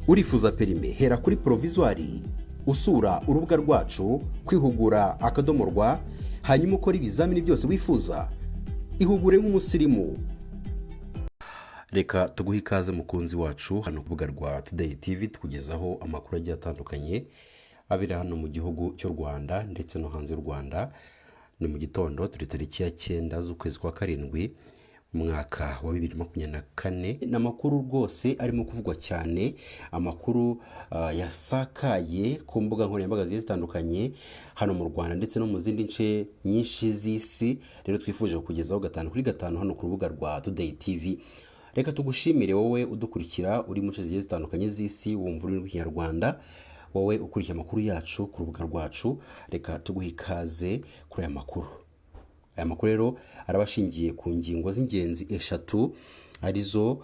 urifuza perime hera kuri provisoire usura urubuga rwacu kwihugura akadomorwa hanyuma ukora ibizamini byose wifuza ihugure nk'umusirimu. Reka tuguhe ikaze mukunzi wacu hano ku rubuga rwa Today TV tukugezaho amakuru agiye atandukanye abira hano mu gihugu cy'u Rwanda ndetse no hanze y'u Rwanda. Ni mu gitondo turi tariki ya 9 z'ukwezi kwa karindwi mwaka wa 2024. N'amakuru rwose arimo kuvugwa cyane, amakuru yasakaye ku mbuga nkoranyambaga zitandukanye hano mu Rwanda ndetse no mu zindi nce nyinshi z'isi. Rero twifuje kugezaho 5 kuri 5 hano ku rubuga rwa Today TV. Reka tugushimire wowe udukurikira uri mu nce zitandukanye z'isi wumva ururimi rw'Ikinyarwanda, wowe ukurikira amakuru yacu ku rubuga rwacu. Reka tuguhe ikaze kuri aya makuru. Aya makuru rero arabashingiye ku ngingo z'ingenzi eshatu, arizo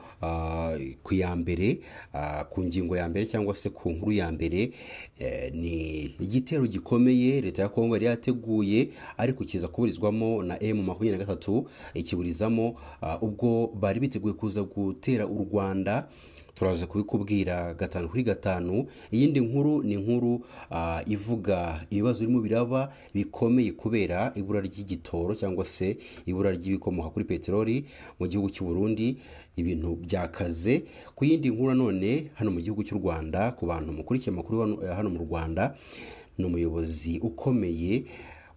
ku ya mbere, ku ngingo ya mbere cyangwa se ku nkuru ya mbere, ni igitero gikomeye leta ya Kongo yari yateguye ariko kiza kuburizwamo na M23, ikiburizamo ubwo bari biteguye kuza gutera u Rwanda. Turaje kubikubwira 5 kuri 5. Iyindi nkuru ni nkuru ivuga ibibazo birimo biraba bikomeye kubera ibura ry'igitoro cyangwa se ibura ry'ibikomoka kuri peteroli mu gihugu cy'u Burundi. Ibintu byakaze. Ku yindi nkuru none hano mu gihugu cy'u Rwanda, ku bantu mukurikiye amakuru hano mu Rwanda, ni umuyobozi ukomeye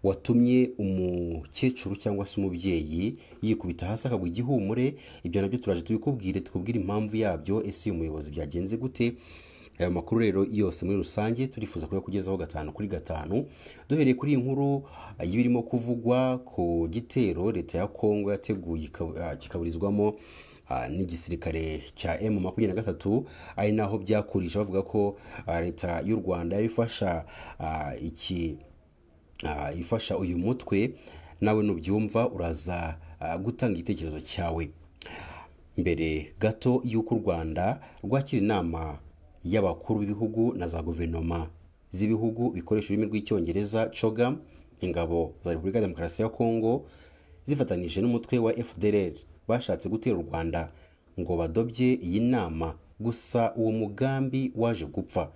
watumye umukecuru cyangwa se umubyeyi yikubita hasi akagwa igihumure. Ibyo nabyo turaje tukubwire impamvu yabyo, ese uyu muyobozi byagenze gute. Aya makuru rero yose muri rusange turifuza kuyakugezaho 5 kuri 5. Duhereye kuri iyi nkuru y'ibirimo kuvugwa ku gitero leta ya Kongo yateguye kikaburizwamo n'igisirikare cya M23, ari naho byakurisha bavuga ko leta y'u Rwanda yabifasha ifasha uyu mutwe. Nawe nubyumva uraza gutanga igitekerezo cyawe. Mbere gato y'uko u Rwanda rwakira inama y'abakuru b'ibihugu na za guverinoma z'ibihugu bikoresha ururimi rw'icyongereza CHOGM, ingabo za Repubulika ya Demokarasi ya Kongo zifatanije n'umutwe wa FDLR bashatse gutera u Rwanda ngo badobye iyi nama, gusa uwo mugambi waje gupfa.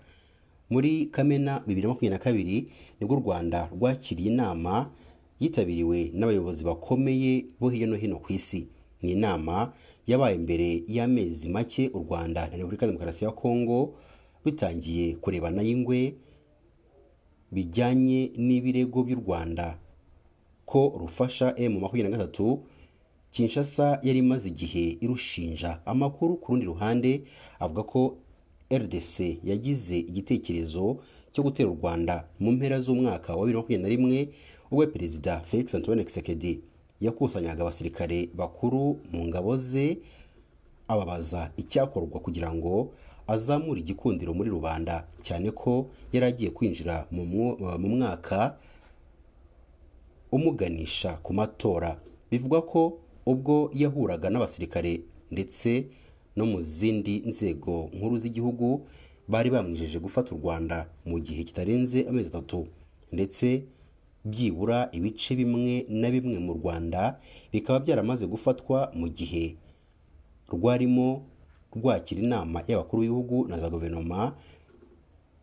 Muri Kamena 2022 nibwo u Rwanda rwakiriye inama yitabiriwe n'abayobozi bakomeye bo hirya no hino ku isi. Ni inama yabaye mbere y'amezi make u Rwanda na Repubulika ya Demokarasi ya Kongo bitangiye kurebana y'ingwe bijyanye n'ibirego by'u Rwanda ko rufasha M23. Kinshasa yari imaze igihe irushinja. Amakuru ku rundi ruhande avuga ko RDC yagize igitekerezo cyo gutera u Rwanda mu mpera z'umwaka wa 2021 ubwo Perezida Felix Antoine Tshisekedi yakusanyaga abasirikare bakuru mu ngabo ze, ababaza icyakorwa kugira ngo azamure igikundiro muri rubanda, cyane ko yari agiye kwinjira mu mwaka umuganisha ku matora. Bivugwa ko ubwo yahuraga n'abasirikare ndetse no mu zindi nzego nkuru z'igihugu bari bamwijeje gufata u Rwanda mu gihe kitarenze amezi 3, ndetse byibura ibice bimwe na bimwe mu Rwanda bikaba byaramaze gufatwa mu gihe rwarimo rwakira inama y'abakuru b'ibihugu na za guverinoma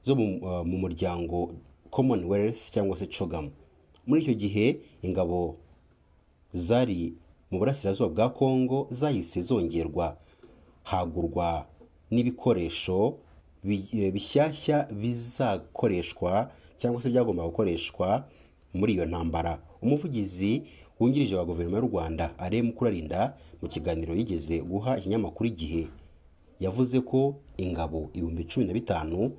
zo mu muryango Commonwealth cyangwa se CHOGM. Muri icyo gihe ingabo zari mu burasirazuba bwa Kongo zahise zongerwa, hagurwa n'ibikoresho bishyashya bizakoreshwa cyangwa se byagomba gukoreshwa muri iyo ntambara. Umuvugizi wungirije wa guverinoma y'u Rwanda Alain Mukurarinda mu kiganiro yigeze guha ikinyamakuru Igihe yavuze ko ingabo 15,000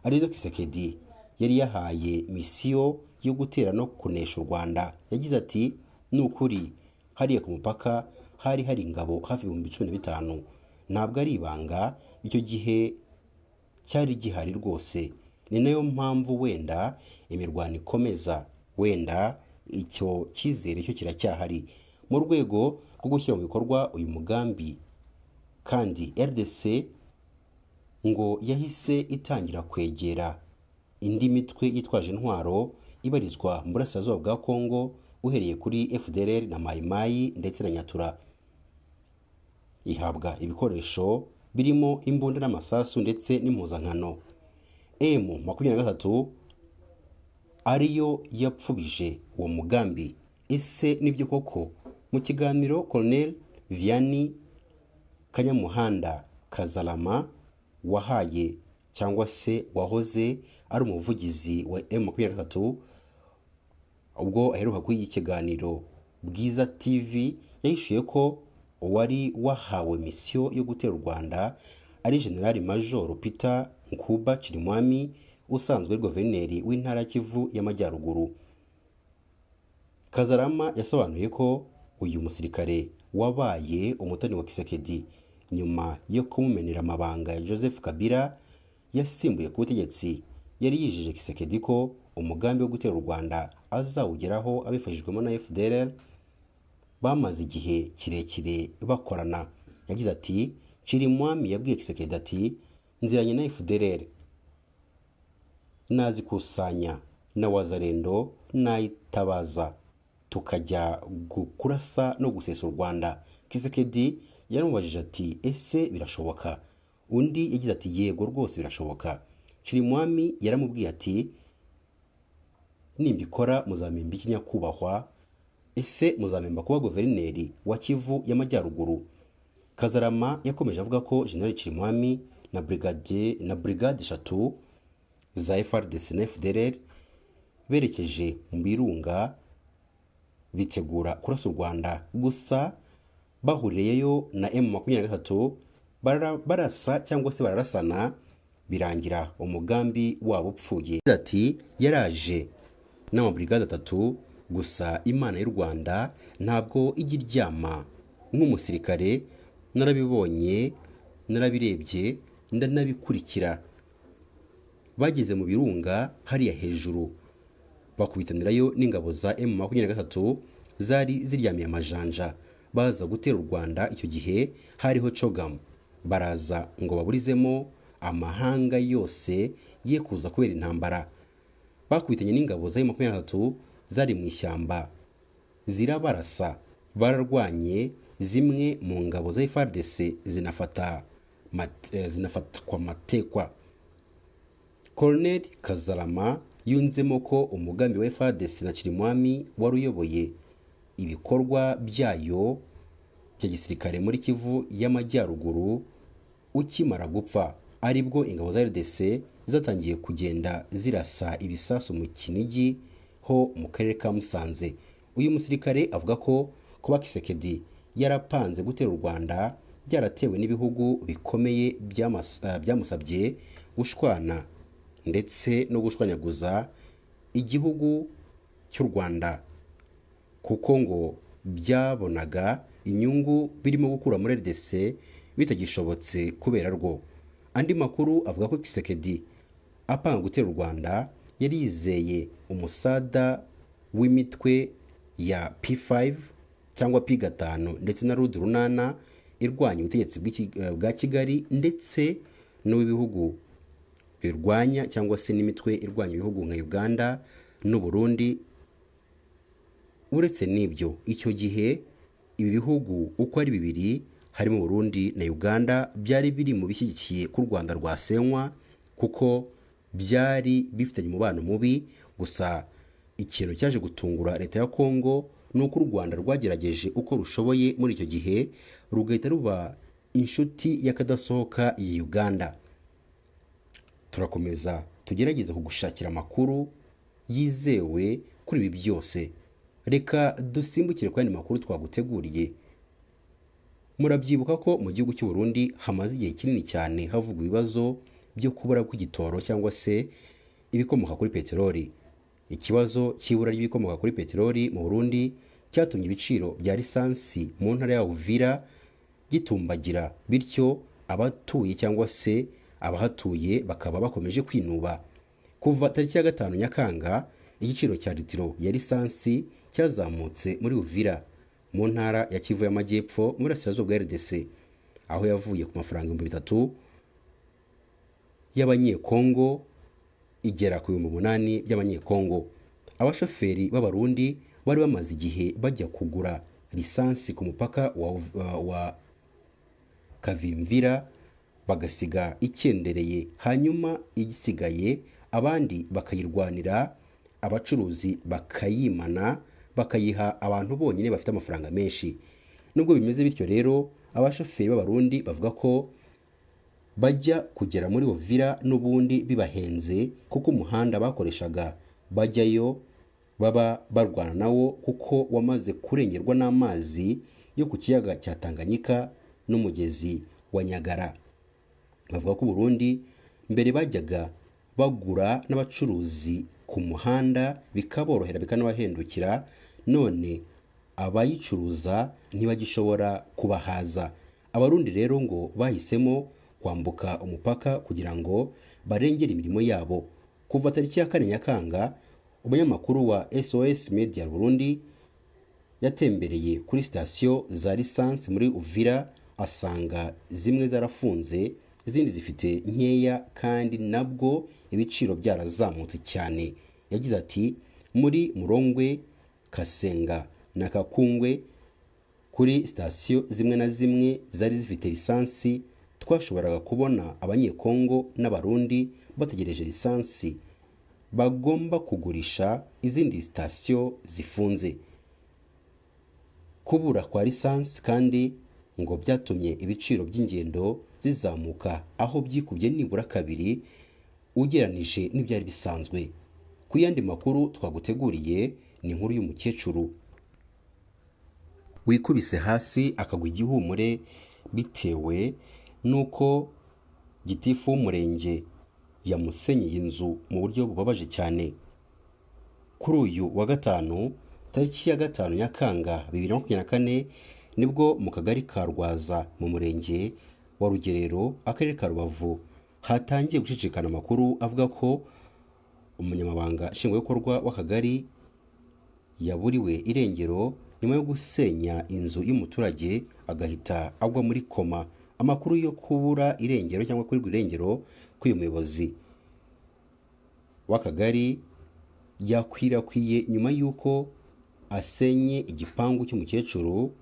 arizo Tshisekedi yari yahaye misiyo yo gutera no kunesha u Rwanda. Yagize ati ni ukuri hariya ku mupaka hari ingabo hafi 15,000, ntabwo ari ibanga, icyo gihe cyari gihari rwose. Ni nayo mpamvu wenda imirwano ikomeza, wenda icyo cyizere cyo kiracyahari mu rwego rwo gushyira mu bikorwa uyu mugambi. Kandi RDC ngo yahise itangira kwegera indi mitwe yitwaje intwaro ibarizwa mu burasirazuba bwa Kongo, uhereye kuri FDLR na Mai Mai ndetse na Nyatura. Ihabwa ibikoresho birimo imbunda n'amasasu ndetse n'impuzankano. M23 ariyo yapfubije uwo mugambi. Ese nibyo koko? Mu kiganiro Colonel Vianney Kanyamuhanda Kazarama wahaye cyangwa se wahoze ari umuvugizi wa M23 ubwo aheruka kuri iki kiganiro Bwiza TV, yahishuye ko wari wahawe misiyo yo gutera u Rwanda ari General Major Peter Nkuba Chirimwami usanzwe ari guverineri w'intara Kivu y'Amajyaruguru. Kazarama yasobanuye ko uyu musirikare wabaye umutoni wa Kisekedi nyuma yo kumumenera amabanga ya Joseph Kabila yasimbuye ku butegetsi. Yari yijeje Kisekedi ko umugambi wo gutera u Rwanda azawugeraho abifashijwemo na FDLR bamaze igihe kirekire bakorana. Yagize ati Chirimwami yabwiye Kisekedi ati nziranye na FDLR, nazikusanya na Wazalendo nayitabaza tukajya kurasa no gusesa u Rwanda. Kisekedi yaramubajije ati ese birashoboka? Undi yagize ati yego rwose birashoboka. Chirimwami yaramubwiye ati nimbikora muzamemba iki nyakubahwa? Ese muzamemba kuba guverineri wa Kivu y'Amajyaruguru? Kazarama yakomeje avuga ko General Chirimwami na brigade 3 za FARDC na FDLR berekeje mu Birunga bitegura kurasa u Rwanda, gusa bahuriyeyo na M23 barasa cyangwa se bararasana birangira umugambi wabo upfuye. Ati yaraje n'amabrigade 3 gusa Imana y'u Rwanda ntabwo ijya iryama. Nk'umusirikare narabibonye, narabirebye, ndanabikurikira. Bageze mu Birunga hariya hejuru bakubitanirayo n'ingabo za M23 zari ziryamiye amajanja baza gutera u Rwanda. Icyo gihe hariho Chogam, baraza ngo baburizemo amahanga yose ye kuza kubera intambara. Bakubitanye n'ingabo za M23 zari mu ishyamba zirabarasa, bararwanye. Zimwe mu ngabo za FARDC zinafatwa matekwa. Colonel Kazarama yunzemo ko umugambi wa FARDC na Chirimwami wari uyoboye ibikorwa byayo bya gisirikare muri Kivu y'Amajyaruguru ukimara gupfa, aribwo ingabo za RDC zatangiye kugenda zirasa ibisasu mu Kinigi ho mu karere ka Musanze. Uyu musirikare avuga ko kuba Kisekedi yarapanze gutera u Rwanda byaratewe n'ibihugu bikomeye byamusabye gushwana ndetse no gushwanyaguza igihugu cy'u Rwanda, kuko ngo byabonaga inyungu birimo gukura muri RDC bitagishobotse kubera rwo. Andi makuru avuga ko Kisekedi apanga gutera u Rwanda yari yizeye umusada w'imitwe ya P5 cyangwa P5 ndetse na Rudi Runana irwanya ubutegetsi bwa Kigali ndetse n'ubihugu birwanya cyangwa se n'imitwe irwanya ibihugu nka Uganda n'u Burundi. Uretse n'ibyo, icyo gihe ibi bihugu uko ari bibiri harimo Burundi na Uganda byari biri mu bishyigikiye ku Rwanda rwasenywa kuko byari bifitanye umubano mubi. Gusa ikintu cyaje gutungura leta ya Kongo nuko u Rwanda rwagerageje uko rushoboye muri icyo gihe rugahita ruba inshuti y'akadasohoka ya Uganda. Turakomeza tugerageza kugushakira amakuru yizewe kuri ibi byose. Reka dusimbukire kwa makuru twaguteguriye. Murabyibuka ko mu gihugu cy'u Burundi hamaze igihe kinini cyane havugwa ibibazo byo kubura kw'igitoro cyangwa se ibikomoka kuri peteroli. Ikibazo cy'ibura ry'ibikomoka kuri peteroli mu Burundi cyatumye ibiciro bya lisansi mu ntara ya Uvira gitumbagira, bityo abatuye cyangwa se abahatuye bakaba bakomeje kwinuba. Kuva tariki ya 5 Nyakanga igiciro cya litiro ya lisansi cyazamutse muri Uvira mu ntara ya Kivu y'Amajyepfo muri Burasirazuba bwa RDC, aho yavuye ku mafaranga 3,000 y'abanyekongo igera ku 8,000 by'abanyekongo. Abashoferi b'abarundi bari bamaze igihe bajya kugura lisansi ku mupaka wa Kavimvira bagasiga ikendereye, hanyuma igisigaye abandi bakayirwanira, abacuruzi bakayimana bakayiha abantu bonyine bafite amafaranga menshi. Nubwo bimeze bityo rero, abashoferi b'abarundi bavuga ko bajya kugera muri Uvira n'ubundi bibahenze, kuko umuhanda bakoreshaga bajyayo baba barwana nawo, kuko wamaze kurengerwa n'amazi yo ku kiyaga cya Tanganyika n'umugezi wa Nyagara. Bavuga ko Burundi mbere bajyaga bagura n'abacuruzi ku muhanda bikaborohera bikanabahendukira, none abayicuruza ntibagishobora kubahaza. Abarundi rero ngo bahisemo kwambuka umupaka kugira ngo barengere imirimo yabo. Kuva tariki ya 4 Nyakanga, umunyamakuru wa SOS Media Burundi yatembereye kuri sitasiyo za lisansi muri Uvira, asanga zimwe zarafunze, izindi zifite nkeya, kandi nabwo ibiciro byarazamutse cyane. Yagize ati muri Murongwe, Kasenga na Kakungwe, kuri sitasiyo zimwe na zimwe zari zifite lisansi, twashoboraga kubona abanyekongo n'abarundi bategereje lisansi bagomba kugurisha, izindi sitasiyo zifunze. Kubura kwa lisansi kandi ngo byatumye ibiciro by'ingendo zizamuka, aho byikubye nibura kabiri ugeranije n'ibyari bisanzwe. Ku yandi makuru twaguteguriye ni inkuru y'umukecuru wikubise hasi akagwa igihumure bitewe nuko gitifu w'umurenge yamusenyeye inzu mu buryo bubabaje cyane. Kuri uyu wa gatanu, tariki ya 5 Nyakanga 2024, nibwo mu kagari ka Rwaza mu murenge wa Rugerero, akarere ka Rubavu, hatangiye gucicikana amakuru avuga ko umunyamabanga nshingwabikorwa w'akagari yaburiwe irengero nyuma yo gusenya inzu y'umuturage agahita agwa muri koma. Amakuru yo kubura irengero cyangwa kuri irengero k'uyu muyobozi w'akagari yakwirakwiye nyuma y'uko asenye igipangu cy'umukecuru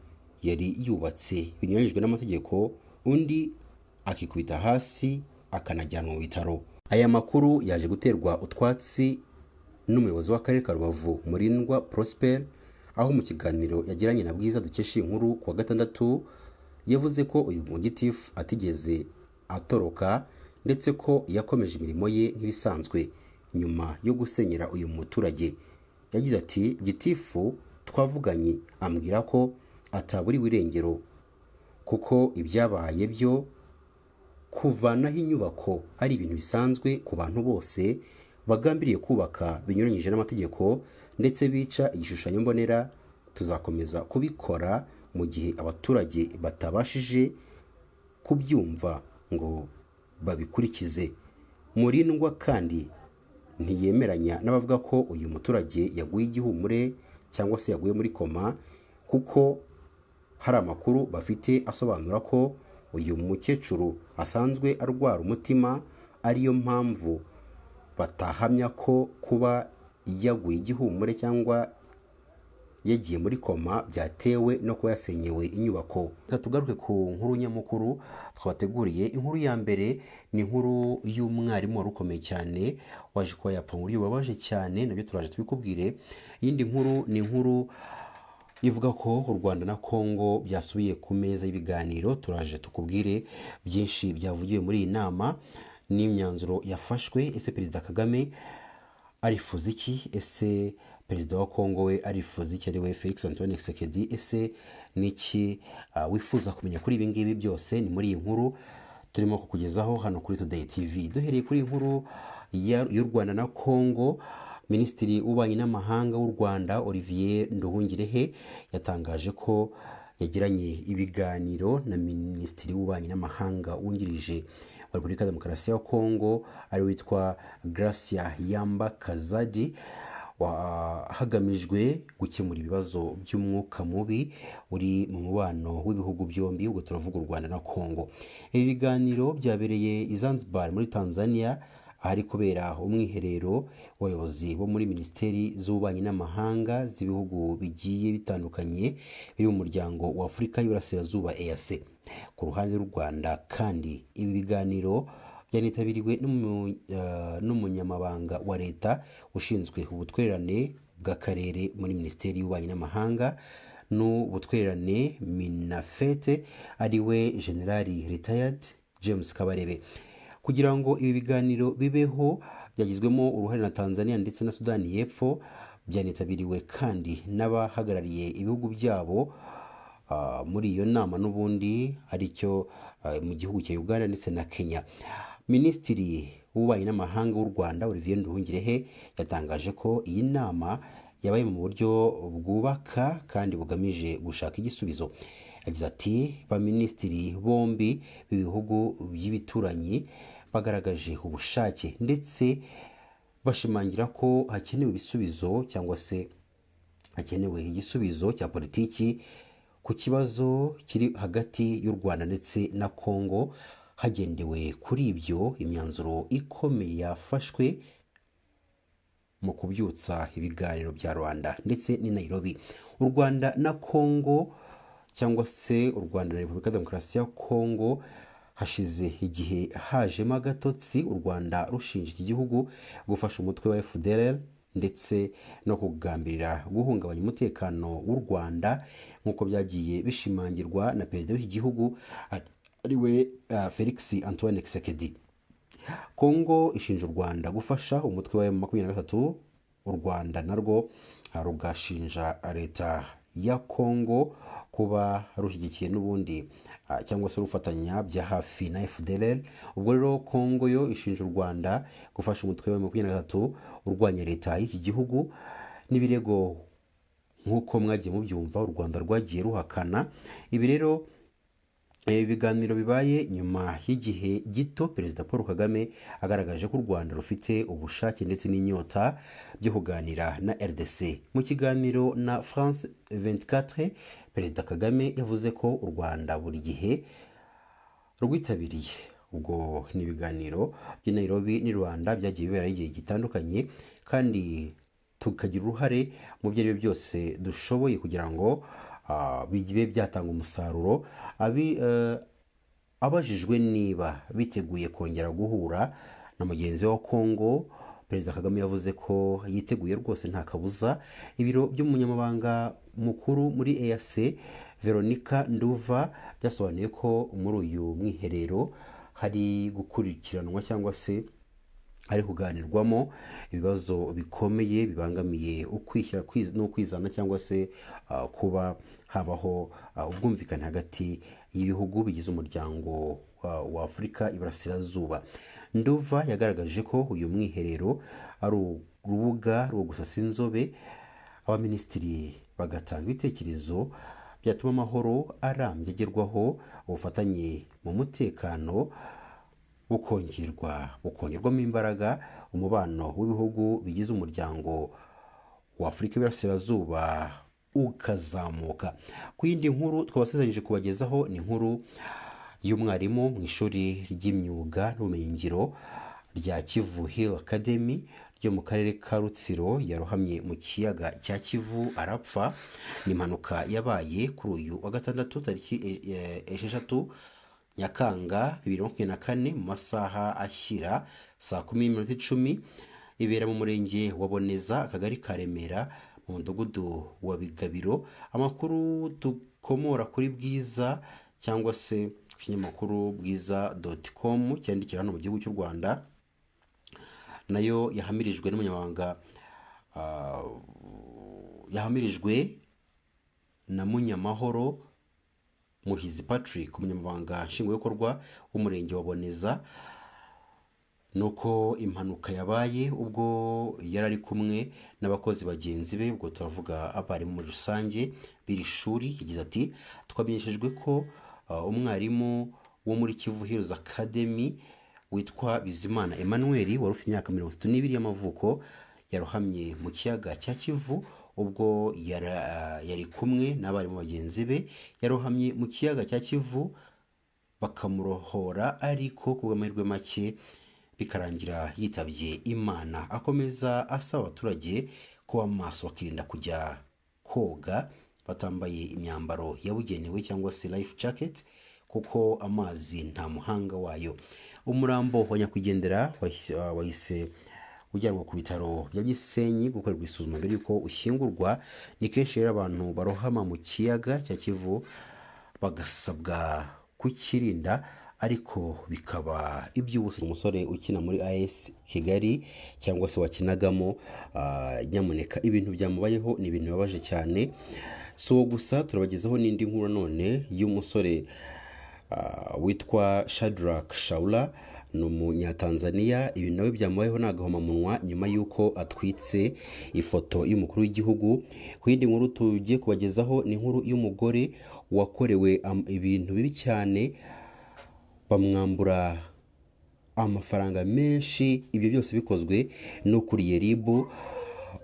yari yubatse binyuranyijwe n'amategeko, undi akikubita hasi akanajyanwa mu bitaro. Aya makuru yaje guterwa utwatsi n'umuyobozi w'akarere ka Rubavu, Murindwa Prosper, aho mu kiganiro yagiranye na Bwiza dukesha inkuru ku wa gatandatu yavuze ko uyu mugitifu atigeze atoroka, ndetse ko yakomeje imirimo ye nk'ibisanzwe nyuma yo gusenyera uyu muturage. Yagize ati gitifu twavuganye ambwira ko ataburiwe irengero, kuko ibyabaye byo kuvanaho inyubako ari ibintu bisanzwe ku bantu bose bagambiriye kubaka binyuranyije n'amategeko ndetse bica igishushanyo mbonera. Tuzakomeza kubikora mu gihe abaturage batabashije kubyumva ngo babikurikize. Murindwa kandi ntiyemeranya n'abavuga ko uyu muturage yaguye igihumure cyangwa se yaguye muri koma, kuko hari amakuru bafite asobanura ko uyu mukecuru asanzwe arwara umutima, ariyo mpamvu batahamya ko kuba yaguye igihumure cyangwa yagiye muri koma byatewe no kuba yasenyewe inyubako. Tugaruke ku nkuru nyamukuru twabateguriye. Inkuru ya mbere ni inkuru y'umwarimu wari ukomeye cyane waje kuba yapfa mu buryo bubabaje cyane, nabyo turaje tubikubwire. Iyindi nkuru ni inkuru ivuga ko u Rwanda na Kongo byasubiye ku meza y'ibiganiro. Turaje tukubwire byinshi byavugiwe muri iyi nama n'imyanzuro yafashwe. Ese Perezida Kagame arifuza iki? Ese Perezida wa Kongo we arifuza iki, ari we Felix Antoine Tshisekedi? Ese niki wifuza kumenya kuri ibi ngibi byose? Ni muri iyi nkuru turimo kukugezaho hano kuri Today TV. Duhereye kuri inkuru y'u Rwanda na Kongo, Minisitiri w'Ububanyi n'Amahanga w'u Rwanda Olivier Nduhungirehe yatangaje ko yagiranye ibiganiro na Minisitiri w'Ububanyi n'Amahanga wungirije wa Repubulika ya Demokarasi ya Kongo, ari witwa Gracia Yamba Kazadi, hagamijwe gukemura ibibazo by'umwuka mubi uri mu mubano w'ibihugu byombi, ubwo turavuga u Rwanda na Kongo. Ibi biganiro byabereye i Zanzibar muri Tanzania, ahari kubera umwiherero w'abayobozi bo muri minisiteri z'ububanyi n'amahanga z'ibihugu bigiye bitandukanye biri mu muryango wa Afurika y'Iburasirazuba EAC. Ku ruhande rw'u Rwanda kandi ibi biganiro byanitabiriwe n'umunyamabanga wa leta ushinzwe ubutwererane bw'akarere muri minisiteri y'ububanyi n'amahanga n'ubutwererane minafete ariwe generali retired James Kabarebe. Kugira ngo ibi biganiro bibeho byagizwemo uruhare na Tanzania ndetse na Sudani y'Epfo. Byanitabiriwe kandi n'abahagarariye ibihugu byabo muri iyo nama n'ubundi aricyo mu gihugu cya Uganda ndetse na Kenya. Minisitiri w'ububanyi n'amahanga w'u Rwanda Olivier Nduhungirehe yatangaje ko iyi nama yabaye mu buryo bwubaka kandi bugamije gushaka igisubizo. Yagize ati baminisitiri bombi b'ibihugu by'ibituranyi bagaragaje ubushake ndetse bashimangira ko hakenewe ibisubizo cyangwa se hakenewe igisubizo cya politiki ku kibazo kiri hagati y'u Rwanda ndetse na Congo. Hagendewe kuri ibyo, imyanzuro ikomeye yafashwe mu kubyutsa ibiganiro bya Rwanda ndetse ni Nairobi. U Rwanda na Congo cyangwa se u Rwanda na Repubulika Demokarasi ya Congo hashize igihe hajemo agatotsi, u Rwanda rushinja iki gihugu gufasha umutwe wa FDLR ndetse no kugambirira guhungabanya umutekano w'u Rwanda nk'uko byagiye bishimangirwa na perezida w'iki gihugu ariwe Felix Antoine Tshisekedi. Congo ishinja u Rwanda gufasha umutwe wa M23, u Rwanda narwo rugashinja leta ya Congo kuba rushyigikiye n'ubundi cyangwa se rufatanya bya hafi na FDLR. Ubwo rero Congo yo ishinja u Rwanda gufasha umutwe wa M23 urwanya leta y'iki gihugu. N'ibirego nk'uko mwagiye mubyumva u Rwanda rwagiye ruhakana. Ibi rero ibiganiro bibaye nyuma y'igihe gito Perezida Paul Kagame agaragaje ko u Rwanda rufite ubushake ndetse n'inyota byo kuganira na RDC. Mu kiganiro na France 24, Perezida Kagame yavuze ko u Rwanda buri gihe rwitabiriye. Ubwo ni ibiganiro by'i Nairobi n'i Rwanda byagiye bibera igihe gitandukanye kandi tukagira uruhare mu byo ari byo byose dushoboye kugira ngo bigiye byatanga umusaruro. Abajijwe niba biteguye kongera guhura na mugenzi wa Congo, Perezida Kagame yavuze ko yiteguye rwose nta kabuza. Ibiro by'umunyamabanga mukuru muri EAC Veronica Nduva byasobanuye ko muri uyu mwiherero hari gukurikiranwa cyangwa se ari kuganirwamo ibibazo bikomeye bibangamiye ukwishyira no kwizana cyangwa se kuba habaho ubwumvikane hagati y'ibihugu bigize umuryango wa Afurika y'Iburasirazuba. Nduva yagaragaje ko uyu mwiherero ari urubuga rwo gusasa inzobe, abaminisitiri bagatanga ibitekerezo byatuma amahoro arambye agerwaho, ubufatanye mu mutekano bukongerwamo imbaraga, umubano w'ibihugu bigize umuryango wa Afurika y'Iburasirazuba ukazamuka. Ku yindi nkuru twabasezeranyije kubagezaho ni inkuru y'umwarimu mu ishuri ry'imyuga n'ubumenyingiro rya Kivu Hill Academy ryo mu karere ka Rutsiro yarohamye mu kiyaga cya Kivu arapfa. Ni impanuka yabaye kuri uyu wa gatandatu tariki 6 Nyakanga 2024 mu masaha ashyira saa 10:10 ibera mu murenge wa Boneza, akagari ka Remera, mu mudugudu wa Bigabiro. Amakuru dukomora kuri Bwiza cyangwa se ku kinyamakuru bwiza.com cyandikira hano mu gihugu cy'u Rwanda, nayo yahamirijwe n'umunyamabanga yahamirijwe na Munyamahoro Muhizi Patrick, umunyamabanga nshingwabikorwa w'umurenge wa Boneza. Nuko impanuka yabaye ubwo yari ari kumwe n'abakozi bagenzi be, ubwo turavuga abarimu muri rusange biri shuri. Yagize ati twamenyeshejwe ko umwarimu wo muri Kivu Hills Academy witwa Bizimana Emmanuel wari ufite imyaka 32 y'amavuko yarohamye mu kiyaga cya Kivu ubwo yari kumwe n'abarimu bagenzi be. Yarohamye mu kiyaga cya Kivu bakamurohora, ariko ku bw'amahirwe make bikarangira yitabye Imana. Akomeza asaba abaturage kuba maso bakirinda kujya koga batambaye imyambaro yabugenewe cyangwa se life jacket kuko amazi nta muhanga wayo. Umurambo wa nyakwigendera wahise ujyanwa ku bitaro bya Gisenyi gukorerwa isuzuma mbere yuko ushyingurwa. Ni kenshi rero abantu barohama mu kiyaga cya Kivu bagasabwa kukirinda ariko bikaba iby'ubusa. Umusore ukina muri AS Kigali cyangwa se wakinagamo nyamuneka ibintu byamubayeho ni ibintu bibabaje cyane. So gusa turabagezaho n'indi nkuru none y'umusore witwa Shadrack Shaula, ni umunyatanzania. Ibi nawe byamubayeho n'agahomamunwa nyuma y'uko atwitse ifoto y'umukuru w'igihugu. Ku yindi nkuru tugiye kubagezaho ni inkuru y'umugore wakorewe ibintu bibi cyane, bamwambura amafaranga menshi. Ibyo byose bikozwe n'ukuriye RIB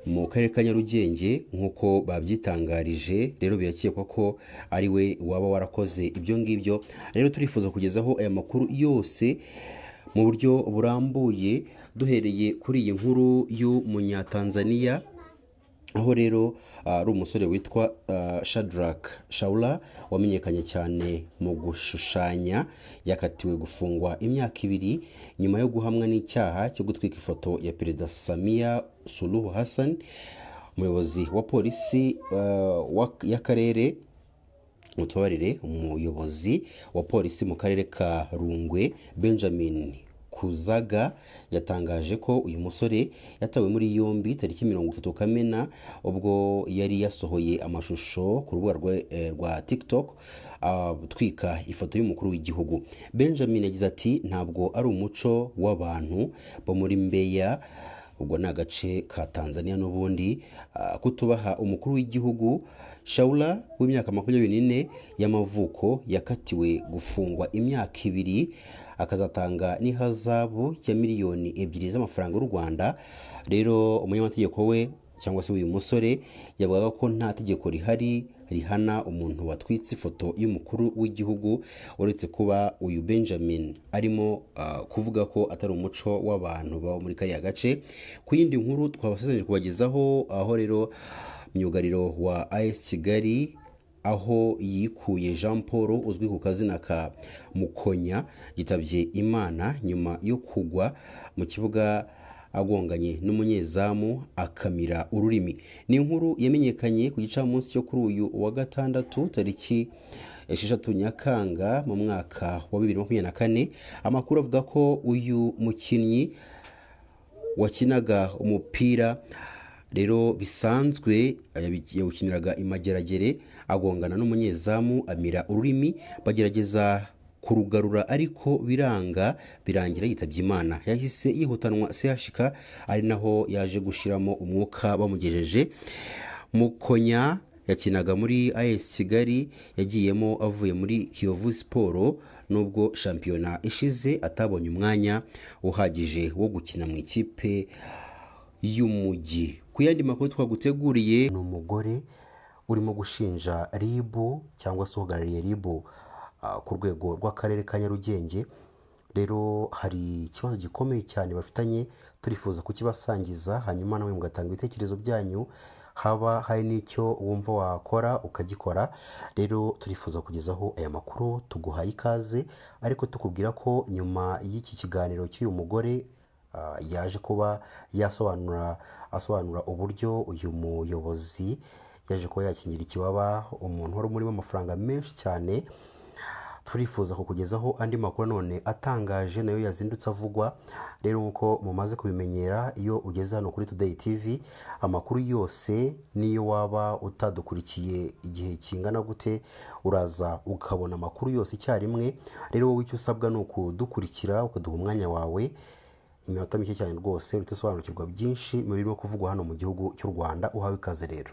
mu karere ka Nyarugenge nk'uko babyitangarije. Rero birakekwa ko ari we waba warakoze ibyo ngibyo. Rero turifuza kugezaho aya makuru yose mu buryo burambuye duhereye kuri iyi nkuru y'umunyatanzania, aho rero ari umusore witwa Shadrack Shaula wamenyekanye cyane mu gushushanya. Yakatiwe gufungwa imyaka 2 nyuma yo guhamwa n'icyaha cyo gutwika ifoto ya Perezida Samia Suluhu Hassan. Umuyobozi wa polisi y'akarere umuyobozi wa polisi mu karere ka Rungwe Benjamin Kuzaga yatangaje ko uyu musore yatawe muri yombi tariki 30 Kamena ubwo yari yasohoye amashusho ku rubuga rwa TikTok twika ifoto y'umukuru w'igihugu. Benjamin yagize ati ntabwo ari umuco w'abantu bo muri Mbeya, ubwo ni agace ka Tanzania n'ubundi, kutubaha umukuru w'igihugu. Shaula w'imyaka 24 y'amavuko yakatiwe gufungwa imyaka 2 akazatanga n'ihazabu ya miliyoni 2 z'amafaranga y'u Rwanda. Rero umunyamategeko we cyangwa se uyu musore yavugaga ko nta tegeko rihari rihana umuntu watwitse ifoto y'umukuru w'igihugu, uretse kuba uyu Benjamin arimo kuvuga ko atari umuco w'abantu baba muri kariya gace. Ku yindi nkuru twabasezeranyije kubagezaho, aho rero myugariro wa AS Kigali aho yikuye Jean Paul uzwi ku kazina ka Mukonya yitabye Imana nyuma yo kugwa mu kibuga agonganye n'umunyezamu akamira ururimi. Ni inkuru yamenyekanye ku gicamunsi cyo kuri uyu wa gatandatu tariki 6 Nyakanga mu mwaka wa 2024. Amakuru avuga ko uyu mukinnyi wakinaga umupira rero bisanzwe yawukiniraga imageragere agongana n'umunyezamu amira ururimi, bagerageza kurugarura ariko birangira yitabye Imana. Yahise yihutanwa CHK ari naho yaje gushiramo umwuka bamugejeje. Mukonya yakinaga muri AS Kigali, yagiyemo avuye muri Kiyovu Sport nubwo shampiyona ishize atabonye umwanya uhagije wo gukina mu ikipe y'umujyi. Ku yandi makuru twaguteguriye, ni umugore urimo gushinja RIB cyangwa se uhagarariye RIB ku rwego rw'akarere ka Nyarugenge. Rero hari ikibazo gikomeye cyane bafitanye, turifuza kukibasangiza hanyuma nawe mugatanga ibitekerezo byanyu, haba hari n'icyo wumva wakora ukagikora. Rero turifuza kugezaho aya makuru, tuguhaye ikaze ariko tukubwira ko nyuma y'iki kiganiro cy'uyu mugore yaje kuba asobanura uburyo uyu muyobozi yaje kuba yakingira ikibaba umuntu wari umurimo amafaranga menshi cyane. Turifuza kukugezaho andi makuru none atangaje nayo yazindutse avugwa. Rero nkuko mumaze kubimenyera, iyo ugeze hano kuri Today TV amakuru yose niyo waba utadukurikiye igihe kingana gute uraza ukabona amakuru yose icyarimwe. Rero wowe icyo usabwa ni ukudukurikira ukaduha umwanya wawe iminota mike cyane rwose utusobanukirwa byinshi mu birimo kuvugwa hano mu gihugu cy'u Rwanda. Uhawe ikaze rero.